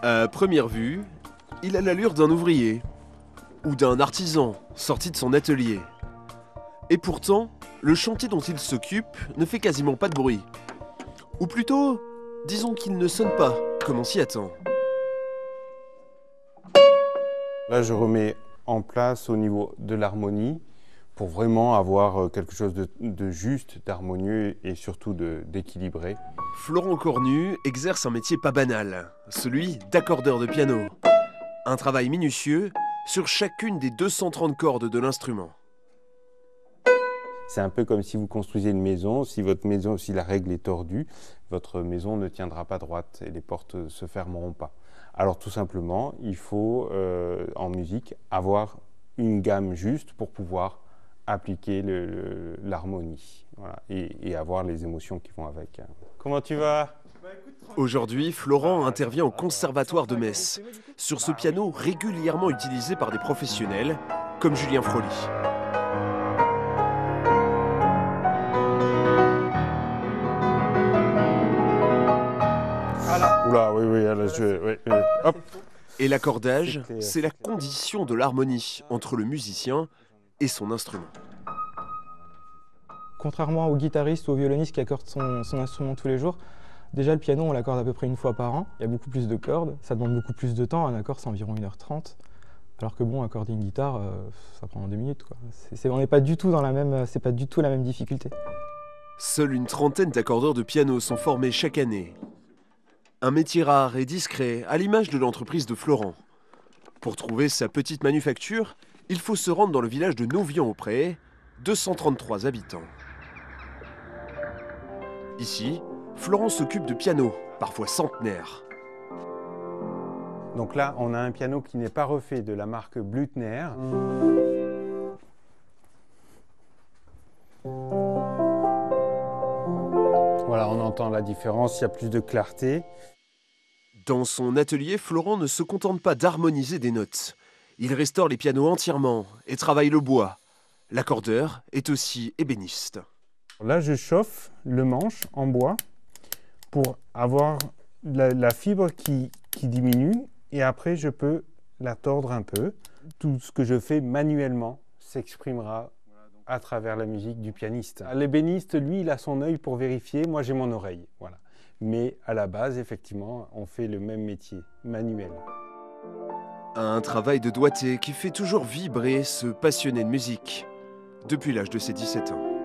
À première vue, il a l'allure d'un ouvrier ou d'un artisan sorti de son atelier. Et pourtant, le chantier dont il s'occupe ne fait quasiment pas de bruit. Ou plutôt, disons qu'il ne sonne pas comme on s'y attend. Là, je remets en place au niveau de l'harmonie pour vraiment avoir quelque chose de juste, d'harmonieux et surtout d'équilibré. Florent Cornu exerce un métier pas banal, celui d'accordeur de piano. Un travail minutieux sur chacune des 230 cordes de l'instrument. C'est un peu comme si vous construisez une maison. Si votre maison, si la règle est tordue, votre maison ne tiendra pas droite et les portes ne se fermeront pas. Alors tout simplement, il faut en musique avoir une gamme juste pour pouvoir appliquer l'harmonie, voilà, et avoir les émotions qui vont avec. Comment tu vas ? Aujourd'hui, Florent intervient au Conservatoire de Metz, sur ce piano régulièrement utilisé par des professionnels, comme Julien Froli. Oula, oui, alors hop. Et l'accordage, c'est la condition de l'harmonie entre le musicien et son instrument. Contrairement au guitariste ou au violoniste qui accorde son instrument tous les jours, déjà le piano on l'accorde à peu près une fois par an. Il y a beaucoup plus de cordes, ça demande beaucoup plus de temps, un accord c'est environ 1h30. Alors que bon, accorder une guitare, ça prend 2 minutes, quoi. On n'est pas du tout dans la même, c'est pas du tout la même difficulté. Seule une trentaine d'accordeurs de piano sont formés chaque année. Un métier rare et discret, à l'image de l'entreprise de Florent. Pour trouver sa petite manufacture, il faut se rendre dans le village de Nauvian-au-Pré, 233 habitants. Ici, Florent s'occupe de pianos, parfois centenaires. Donc là, on a un piano qui n'est pas refait, de la marque Blüthner. Voilà, on entend la différence, il y a plus de clarté. Dans son atelier, Florent ne se contente pas d'harmoniser des notes. Il restaure les pianos entièrement et travaille le bois. L'accordeur est aussi ébéniste. Là, je chauffe le manche en bois pour avoir la fibre qui diminue et après, je peux la tordre un peu. Tout ce que je fais manuellement s'exprimera à travers la musique du pianiste. L'ébéniste, lui, il a son œil pour vérifier, moi j'ai mon oreille. Voilà. Mais à la base, effectivement, on fait le même métier, manuel. Un travail de doigté qui fait toujours vibrer ce passionné de musique, depuis l'âge de ses 17 ans.